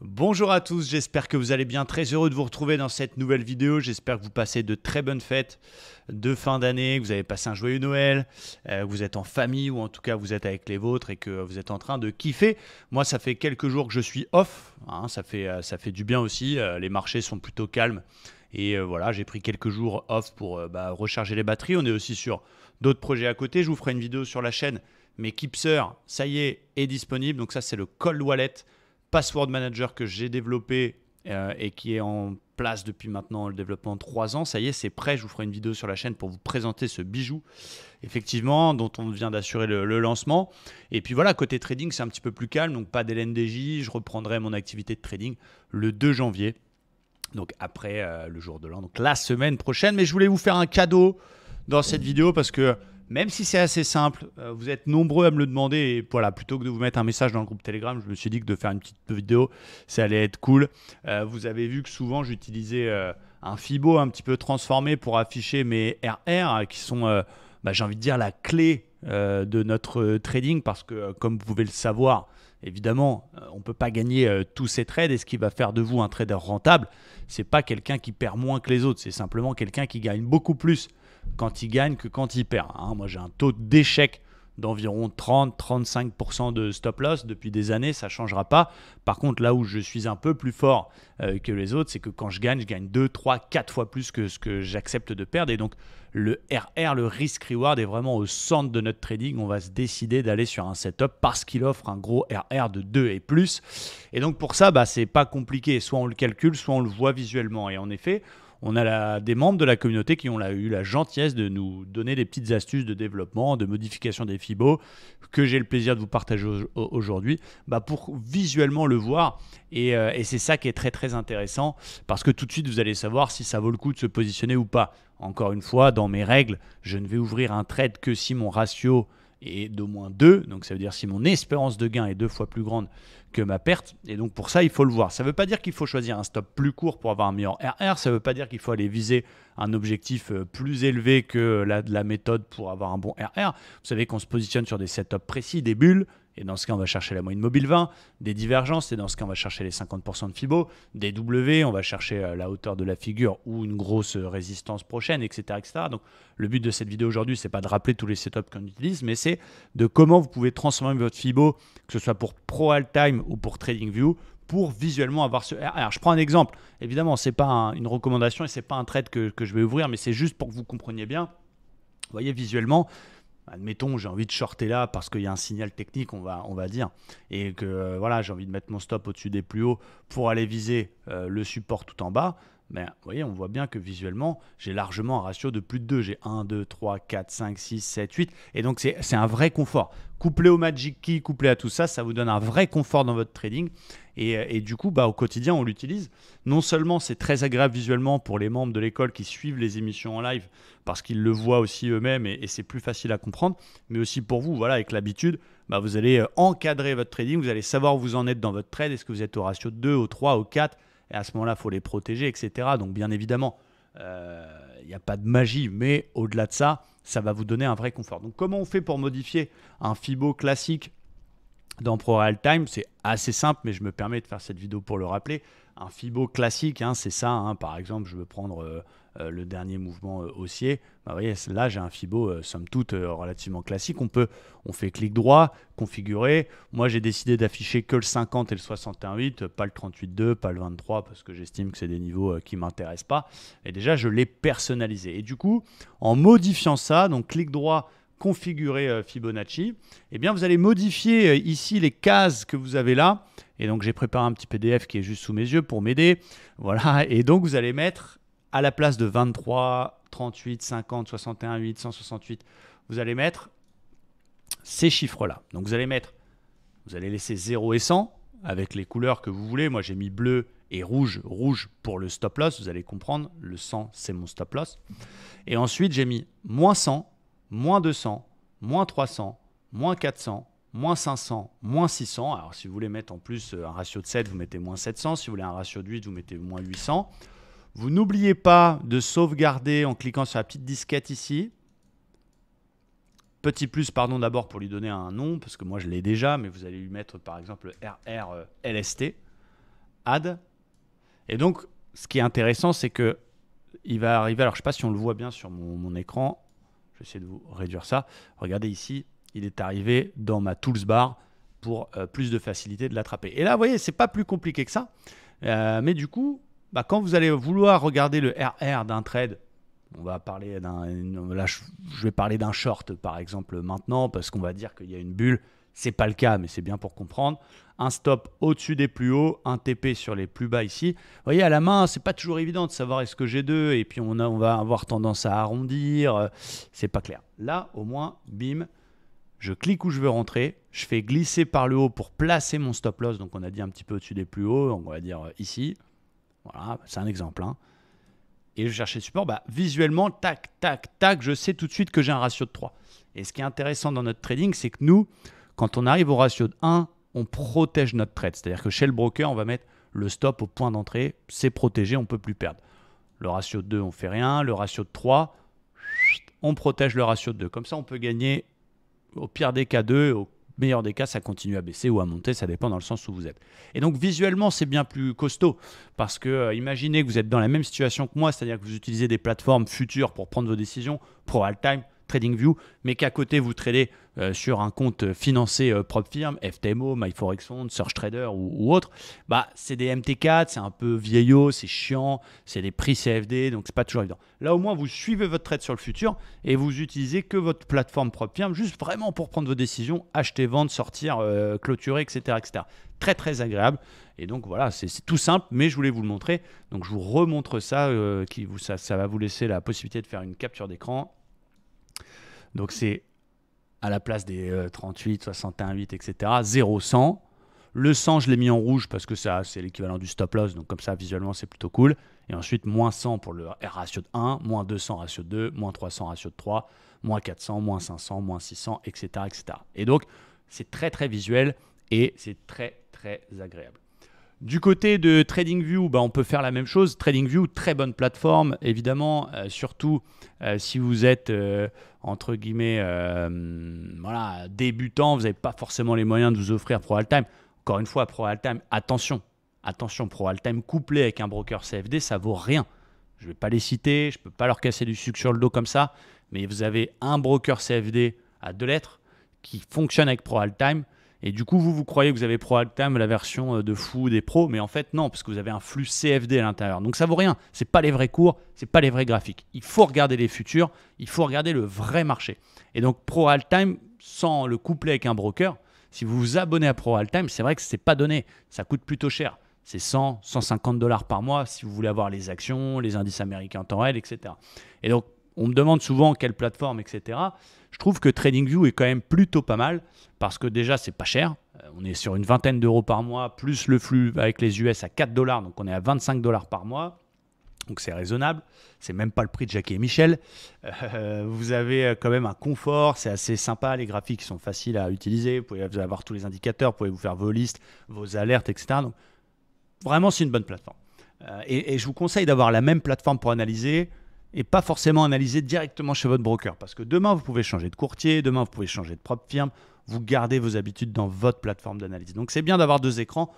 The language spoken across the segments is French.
Bonjour à tous, j'espère que vous allez bien. Très heureux de vous retrouver dans cette nouvelle vidéo. J'espère que vous passez de très bonnes fêtes de fin d'année, que vous avez passé un joyeux Noël, que vous êtes en famille ou en tout cas vous êtes avec les vôtres et que vous êtes en train de kiffer. Moi, ça fait quelques jours que je suis off, hein, ça fait du bien aussi. Les marchés sont plutôt calmes et voilà, j'ai pris quelques jours off pour recharger les batteries. On est aussi sur d'autres projets à côté. Je vous ferai une vidéo sur la chaîne. Mais Keepser, ça y est disponible. Donc ça, c'est le Cold Wallet Password Manager que j'ai développé et qui est en place depuis maintenant le développement de 3 ans. Ça y est, c'est prêt. Je vous ferai une vidéo sur la chaîne pour vous présenter ce bijou, effectivement, dont on vient d'assurer le lancement. Et puis voilà, côté trading, c'est un petit peu plus calme. Donc pas d'LNDJ. Je reprendrai mon activité de trading le 2 janvier. Donc après le jour de l'an, donc la semaine prochaine. Mais je voulais vous faire un cadeau dans cette vidéo parce que même si c'est assez simple, vous êtes nombreux à me le demander et voilà, plutôt que de vous mettre un message dans le groupe Telegram, je me suis dit que de faire une petite vidéo, ça allait être cool. Vous avez vu que souvent j'utilisais un Fibo un petit peu transformé pour afficher mes RR qui sont, j'ai envie de dire, la clé de notre trading parce que comme vous pouvez le savoir, évidemment, on ne peut pas gagner tous ces trades et ce qui va faire de vous un trader rentable, c'est pas quelqu'un qui perd moins que les autres, c'est simplement quelqu'un qui gagne beaucoup plus quand il gagne que quand il perd. Hein. Moi, j'ai un taux d'échec d'environ 30-35% de stop loss depuis des années, ça ne changera pas. Par contre, là où je suis un peu plus fort que les autres, c'est que quand je gagne 2, 3, 4 fois plus que ce que j'accepte de perdre. Et donc, le RR, le risk reward, est vraiment au centre de notre trading. On va se décider d'aller sur un setup parce qu'il offre un gros RR de 2 et plus. Et donc, pour ça, c'est pas compliqué. Soit on le calcule, soit on le voit visuellement. Et en effet, on a des membres de la communauté qui ont eu la gentillesse de nous donner des petites astuces de développement, de modification des Fibo, que j'ai le plaisir de vous partager aujourd'hui, pour visuellement le voir. Et c'est ça qui est très très intéressant, parce que tout de suite, vous allez savoir si ça vaut le coup de se positionner ou pas. Encore une fois, dans mes règles, je ne vais ouvrir un trade que si mon ratio est d'au moins 2, donc ça veut dire si mon espérance de gain est 2 fois plus grande que ma perte, et donc pour ça il faut le voir. Ça ne veut pas dire qu'il faut choisir un stop plus court pour avoir un meilleur RR, ça ne veut pas dire qu'il faut aller viser un objectif plus élevé que la méthode pour avoir un bon RR. Vous savez qu'on se positionne sur des setups précis, des bulles, et dans ce cas on va chercher la moyenne mobile 20, des divergences, et dans ce cas on va chercher les 50% de Fibo, des W, on va chercher la hauteur de la figure ou une grosse résistance prochaine, etc., etc. Donc le but de cette vidéo aujourd'hui, c'est pas de rappeler tous les setups qu'on utilise, mais c'est de comment vous pouvez transformer votre Fibo, que ce soit pour Pro Alt-Time ou pour TradingView, pour visuellement avoir ce RR. Je prends un exemple. Évidemment, ce n'est pas une recommandation et ce n'est pas un trade que je vais ouvrir, mais c'est juste pour que vous compreniez bien. Vous voyez, visuellement, admettons, j'ai envie de shorter là parce qu'il y a un signal technique, on va dire, et que voilà, j'ai envie de mettre mon stop au-dessus des plus hauts pour aller viser le support tout en bas. Mais vous voyez, on voit bien que visuellement, j'ai largement un ratio de plus de 2. J'ai 1, 2, 3, 4, 5, 6, 7, 8. Et donc, c'est un vrai confort. Couplé au Magic Key, couplé à tout ça, ça vous donne un vrai confort dans votre trading. Et du coup, au quotidien, on l'utilise. Non seulement c'est très agréable visuellement pour les membres de l'école qui suivent les émissions en live, parce qu'ils le voient aussi eux-mêmes et c'est plus facile à comprendre, mais aussi pour vous, voilà, avec l'habitude, vous allez encadrer votre trading, vous allez savoir où vous en êtes dans votre trade, est-ce que vous êtes au ratio de 2, au 3, au 4, et à ce moment-là, il faut les protéger, etc. Donc bien évidemment, il n'y a pas de magie, mais au-delà de ça, ça va vous donner un vrai confort. Donc comment on fait pour modifier un Fibo classique dans Pro Real Time? C'est assez simple, mais je me permets de faire cette vidéo pour le rappeler. Un Fibo classique, c'est ça. Par exemple, je veux prendre le dernier mouvement haussier. Vous voyez, là, j'ai un Fibo, somme toute, relativement classique. On fait clic droit, configurer. Moi, j'ai décidé d'afficher que le 50 et le 61,8, pas le 38,2, pas le 23, parce que j'estime que c'est des niveaux qui ne m'intéressent pas. Et déjà, je l'ai personnalisé. Et du coup, en modifiant ça, donc clic droit, configurer Fibonacci, eh bien vous allez modifier ici les cases que vous avez là. Et donc j'ai préparé un petit PDF qui est juste sous mes yeux pour m'aider. Voilà, et donc vous allez mettre à la place de 23, 38, 50, 61, 8, 168, vous allez mettre ces chiffres-là. Donc vous allez laisser 0 et 100 avec les couleurs que vous voulez. Moi j'ai mis bleu et rouge, rouge pour le stop loss, vous allez comprendre, le 100 c'est mon stop loss. Et ensuite j'ai mis moins 100, moins 200, moins 300, moins 400, moins 500, moins 600. Alors, si vous voulez mettre en plus un ratio de 7, vous mettez moins 700. Si vous voulez un ratio de 8, vous mettez moins 800. Vous n'oubliez pas de sauvegarder en cliquant sur la petite disquette ici. Petit plus, pardon, d'abord pour lui donner un nom, parce que moi, je l'ai déjà, mais vous allez lui mettre, par exemple, RR LST. Add. Et donc, ce qui est intéressant, c'est que il va arriver, alors je ne sais pas si on le voit bien sur mon écran, je vais essayer de vous réduire ça. Regardez ici, il est arrivé dans ma toolbar pour plus de facilité de l'attraper. Et là, vous voyez, ce n'est pas plus compliqué que ça. Mais du coup, quand vous allez vouloir regarder le RR d'un trade, on va parler là, je vais parler d'un short par exemple maintenant parce qu'on va dire qu'il y a une bulle. C'est pas le cas, mais c'est bien pour comprendre. Un stop au-dessus des plus hauts, un TP sur les plus bas ici. Vous voyez, à la main, c'est pas toujours évident de savoir est-ce que j'ai deux et puis on va avoir tendance à arrondir. C'est pas clair. Là, au moins, bim, je clique où je veux rentrer. Je fais glisser par le haut pour placer mon stop loss. Donc, on a dit un petit peu au-dessus des plus hauts. Donc, on va dire ici. Voilà, c'est un exemple. Hein. Et je cherche les supports. Visuellement, tac, tac, tac, je sais tout de suite que j'ai un ratio de 3. Et ce qui est intéressant dans notre trading, c'est que nous, quand on arrive au ratio de 1, on protège notre trade. C'est-à-dire que chez le broker, on va mettre le stop au point d'entrée. C'est protégé, on ne peut plus perdre. Le ratio de 2, on ne fait rien. Le ratio de 3, on protège le ratio de 2. Comme ça, on peut gagner au pire des cas 2, au meilleur des cas, ça continue à baisser ou à monter. Ça dépend dans le sens où vous êtes. Et donc, visuellement, c'est bien plus costaud. Parce que imaginez que vous êtes dans la même situation que moi, c'est-à-dire que vous utilisez des plateformes futures pour prendre vos décisions, ProAltime, TradingView, mais qu'à côté, vous tradez sur un compte financé propre firme, FTMO, MyForexFund, SearchTrader ou autre, c'est des MT4, c'est un peu vieillot, c'est chiant, c'est des prix CFD, donc c'est pas toujours évident. Là, au moins, vous suivez votre trade sur le futur et vous utilisez que votre plateforme propre firme, juste vraiment pour prendre vos décisions, acheter, vendre, sortir, clôturer, etc., etc. Très, très agréable. Et donc, voilà, c'est tout simple, mais je voulais vous le montrer. Donc, je vous remontre ça, ça va vous laisser la possibilité de faire une capture d'écran. Donc, c'est à la place des 38, 61, 8, etc. 0, 100. Le 100, je l'ai mis en rouge parce que c'est l'équivalent du stop loss. Donc, comme ça, visuellement, c'est plutôt cool. Et ensuite, moins 100 pour le ratio de 1, moins 200 ratio de 2, moins 300 ratio de 3, moins 400, moins 500, moins 600, etc. etc. Et donc, c'est très, très visuel et c'est très, très agréable. Du côté de TradingView, on peut faire la même chose. TradingView, très bonne plateforme, évidemment, surtout si vous êtes, entre guillemets, débutant, vous n'avez pas forcément les moyens de vous offrir ProAltime. Encore une fois, ProAltime, attention, ProAltime couplé avec un broker CFD, ça vaut rien. Je ne vais pas les citer, je ne peux pas leur casser du sucre sur le dos comme ça, mais vous avez un broker CFD à 2 lettres qui fonctionne avec ProAltime. Et du coup, vous croyez que vous avez ProAltime, la version de fou des pros, mais en fait, non, parce que vous avez un flux CFD à l'intérieur. Donc, ça vaut rien. Ce n'est pas les vrais cours, ce n'est pas les vrais graphiques. Il faut regarder les futurs, il faut regarder le vrai marché. Et donc, ProAltime, sans le coupler avec un broker, si vous vous abonnez à ProAltime, c'est vrai que ce n'est pas donné. Ça coûte plutôt cher. C'est 100, 150 $ par mois si vous voulez avoir les actions, les indices américains en temps réel, etc. Et donc, on me demande souvent quelle plateforme, etc. Je trouve que TradingView est quand même plutôt pas mal parce que déjà, c'est pas cher. On est sur une vingtaine d'euros par mois, plus le flux avec les US à 4 $. Donc, on est à 25 $ par mois. Donc, c'est raisonnable. C'est même pas le prix de Jackie et Michel. Vous avez quand même un confort. C'est assez sympa. Les graphiques sont faciles à utiliser. Vous pouvez avoir tous les indicateurs. Vous pouvez vous faire vos listes, vos alertes, etc. Donc, vraiment, c'est une bonne plateforme. Et je vous conseille d'avoir la même plateforme pour analyser et pas forcément analyser directement chez votre broker. Parce que demain, vous pouvez changer de courtier, demain, vous pouvez changer de propre firme. Vous gardez vos habitudes dans votre plateforme d'analyse. Donc, c'est bien d'avoir 2 écrans.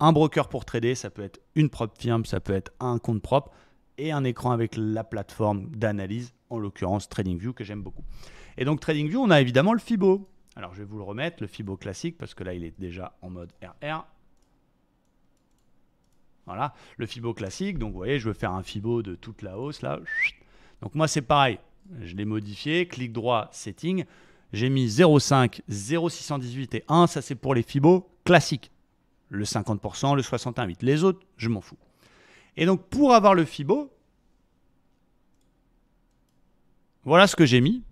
Un broker pour trader, ça peut être une propre firme, ça peut être un compte propre et un écran avec la plateforme d'analyse, en l'occurrence TradingView, que j'aime beaucoup. Et donc, TradingView, on a évidemment le FIBO. Alors, je vais vous le remettre, le FIBO classique, parce que là, il est déjà en mode RR. Voilà, le FIBO classique. Donc, vous voyez, je veux faire un FIBO de toute la hausse, là. Donc, moi, c'est pareil. Je l'ai modifié. Clic droit, setting. J'ai mis 0,5, 0,618 et 1. Ça, c'est pour les FIBO classiques. Le 50%, le 61,8. Les autres, je m'en fous. Et donc, pour avoir le FIBO, voilà ce que j'ai mis.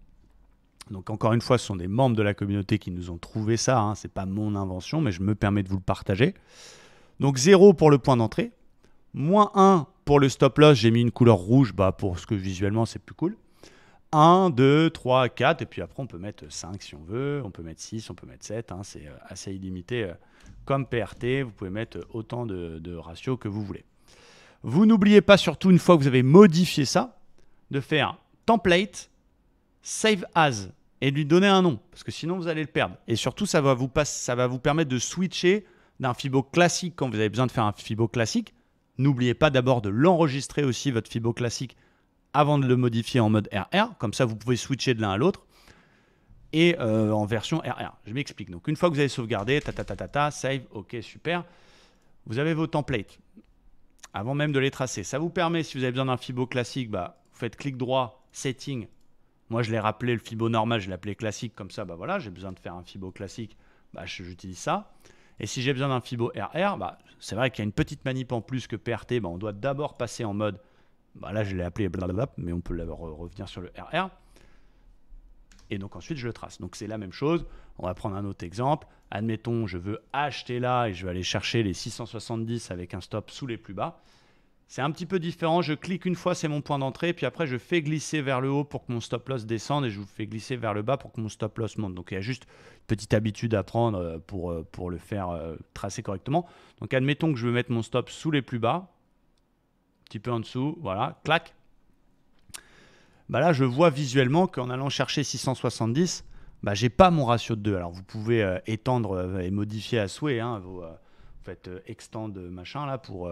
Donc, encore une fois, ce sont des membres de la communauté qui nous ont trouvé ça. Hein. Ce n'est pas mon invention, mais je me permets de vous le partager. Donc 0 pour le point d'entrée, moins 1 pour le stop loss, j'ai mis une couleur rouge pour ce que visuellement c'est plus cool. 1, 2, 3, 4, et puis après on peut mettre 5 si on veut, on peut mettre 6, on peut mettre 7, hein, c'est assez illimité comme PRT, vous pouvez mettre autant de ratios que vous voulez. Vous n'oubliez pas surtout, une fois que vous avez modifié ça, de faire template, save as, et de lui donner un nom, parce que sinon vous allez le perdre. Et surtout, ça va vous permettre de switcher d'un Fibo classique quand vous avez besoin de faire un Fibo classique, n'oubliez pas d'abord de l'enregistrer aussi, votre Fibo classique, avant de le modifier en mode RR. Comme ça, vous pouvez switcher de l'un à l'autre. Et en version RR. Je m'explique. Donc, une fois que vous avez sauvegardé, save, ok, super. Vous avez vos templates avant même de les tracer. Ça vous permet, si vous avez besoin d'un Fibo classique, vous faites clic droit, setting. Moi, je l'ai rappelé le Fibo normal, je l'ai appelé classique. Comme ça, voilà, j'ai besoin de faire un Fibo classique, j'utilise ça. Et si j'ai besoin d'un Fibo RR, c'est vrai qu'il y a une petite manip en plus que PRT. On doit d'abord passer en mode, là, je l'ai appelé blablabla, mais on peut revenir sur le RR. Et donc ensuite, je le trace. Donc c'est la même chose. On va prendre un autre exemple. Admettons, je veux acheter là et je vais aller chercher les 670 avec un stop sous les plus bas. C'est un petit peu différent. Je clique une fois, c'est mon point d'entrée. Puis après, je fais glisser vers le haut pour que mon stop loss descende et je vous fais glisser vers le bas pour que mon stop loss monte. Donc il y a juste une petite habitude à prendre pour le faire tracer correctement. Donc admettons que je veux mettre mon stop sous les plus bas. Un petit peu en dessous. Voilà, clac. Là, je vois visuellement qu'en allant chercher 670, je n'ai pas mon ratio de 2. Alors, vous pouvez étendre et modifier à souhait. Vous faites extend machin là pour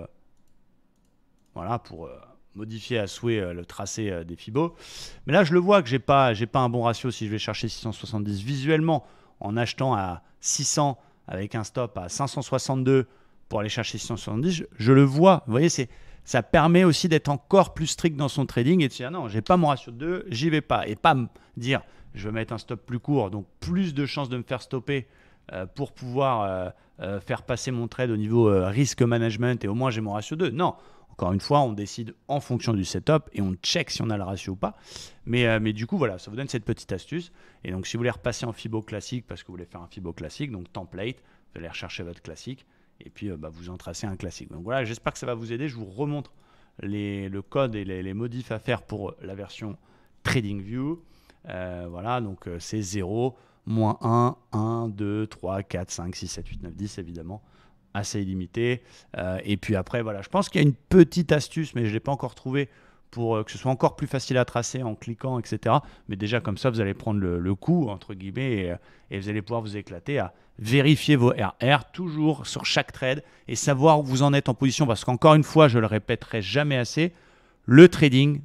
modifier à souhait le tracé des Fibos. Mais là, je le vois que j'ai pas un bon ratio si je vais chercher 670 visuellement en achetant à 600 avec un stop à 562 pour aller chercher 670. Je le vois. Vous voyez, ça permet aussi d'être encore plus strict dans son trading et de se dire non, j'ai pas mon ratio de 2, j'y vais pas. Et pas me dire je vais mettre un stop plus court, donc plus de chances de me faire stopper pour pouvoir faire passer mon trade au niveau risque management et au moins j'ai mon ratio 2. Non, encore une fois, on décide en fonction du setup et on check si on a le ratio ou pas. Mais du coup, voilà, ça vous donne cette petite astuce. Et donc, si vous voulez repasser en Fibo classique parce que vous voulez faire un Fibo classique, donc template, vous allez rechercher votre classique. Et puis, vous en tracez un classique. Donc voilà, j'espère que ça va vous aider. Je vous remontre le code et les modifs à faire pour la version TradingView. Voilà, donc c'est 0, moins 1, 1, 2, 3, 4, 5, 6, 7, 8, 9, 10, évidemment. Assez illimité. Et puis après, voilà, je pense qu'il y a une petite astuce, mais je ne l'ai pas encore trouvée pour que ce soit encore plus facile à tracer en cliquant, etc. Mais déjà, comme ça, vous allez prendre le coup, entre guillemets, et vous allez pouvoir vous éclater à vérifier vos RR toujours sur chaque trade et savoir où vous en êtes en position. Parce qu'encore une fois, je le répéterai jamais assez, le trading,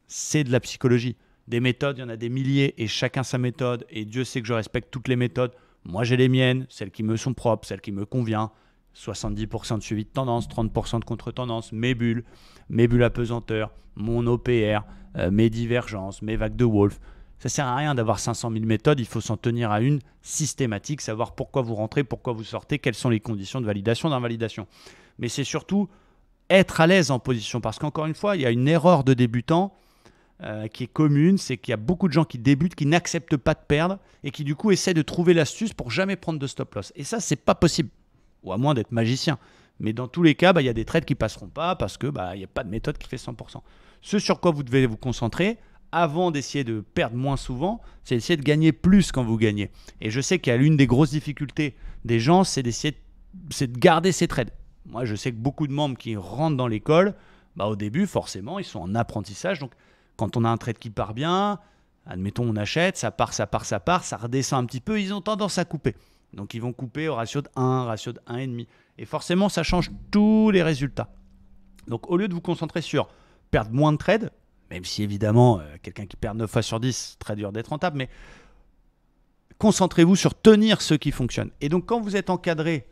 c'est de la psychologie. Des méthodes, il y en a des milliers et chacun sa méthode. Et Dieu sait que je respecte toutes les méthodes. Moi, j'ai les miennes, celles qui me sont propres, celles qui me conviennent. 70% de suivi de tendance, 30% de contre-tendance, mes bulles à pesanteur, mon OPR, mes divergences, mes vagues de Wolf. Ça ne sert à rien d'avoir 500 000 méthodes, il faut s'en tenir à une systématique, savoir pourquoi vous rentrez, pourquoi vous sortez, quelles sont les conditions de validation, d'invalidation. Mais c'est surtout être à l'aise en position, parce qu'encore une fois, il y a une erreur de débutant qui est commune, c'est qu'il y a beaucoup de gens qui débutent, qui n'acceptent pas de perdre et qui du coup essaient de trouver l'astuce pour jamais prendre de stop loss. Et ça, c'est pas possible. Ou à moins d'être magicien. Mais dans tous les cas, il y a des trades qui ne passeront pas parce qu'il n'y a pas de méthode qui fait 100%. Ce sur quoi vous devez vous concentrer, avant d'essayer de perdre moins souvent, c'est d'essayer de gagner plus quand vous gagnez. Et je sais qu'il y a l'une des grosses difficultés des gens, c'est de garder ses trades. Moi, je sais que beaucoup de membres qui rentrent dans l'école, au début, forcément, ils sont en apprentissage. Donc, quand on a un trade qui part bien, admettons, on achète, ça part, ça redescend un petit peu, ils ont tendance à couper. Donc, ils vont couper au ratio de 1, ratio de 1,5. Et forcément, ça change tous les résultats. Donc, au lieu de vous concentrer sur perdre moins de trades, même si évidemment, quelqu'un qui perd 9 fois sur 10, c'est très dur d'être rentable, mais concentrez-vous sur tenir ceux qui fonctionnent. Et donc, quand vous êtes encadré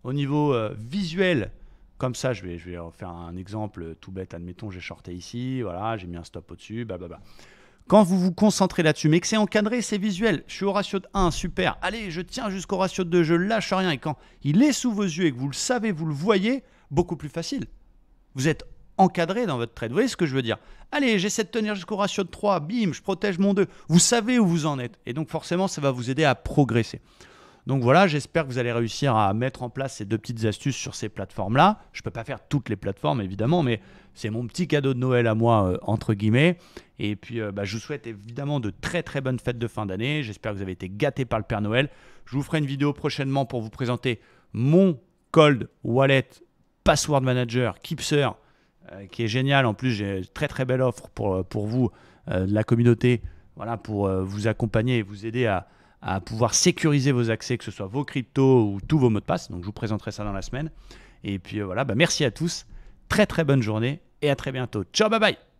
au niveau visuel, comme ça, je vais faire un exemple tout bête. Admettons, j'ai shorté ici, voilà, j'ai mis un stop au-dessus, blablabla. Quand vous vous concentrez là-dessus, mais que c'est encadré, c'est visuel. Je suis au ratio de 1, super. Allez, je tiens jusqu'au ratio de 2, je lâche rien. Et quand il est sous vos yeux et que vous le savez, vous le voyez, beaucoup plus facile. Vous êtes encadré dans votre trade. Vous voyez ce que je veux dire? Allez, j'essaie de tenir jusqu'au ratio de 3, bim, je protège mon 2. Vous savez où vous en êtes. Et donc forcément, ça va vous aider à progresser. Donc voilà, j'espère que vous allez réussir à mettre en place ces deux petites astuces sur ces plateformes-là. Je ne peux pas faire toutes les plateformes, évidemment, mais c'est mon petit cadeau de Noël à moi, entre guillemets. Et puis, je vous souhaite évidemment de très très bonnes fêtes de fin d'année. J'espère que vous avez été gâtés par le Père Noël. Je vous ferai une vidéo prochainement pour vous présenter mon Cold Wallet Password Manager Keepser, qui est génial. En plus, j'ai une très très belle offre pour vous, de la communauté, voilà, pour vous accompagner et vous aider à à pouvoir sécuriser vos accès, que ce soit vos cryptos ou tous vos mots de passe. Donc je vous présenterai ça dans la semaine. Et puis voilà, merci à tous. Très très bonne journée et à très bientôt. Ciao, bye bye.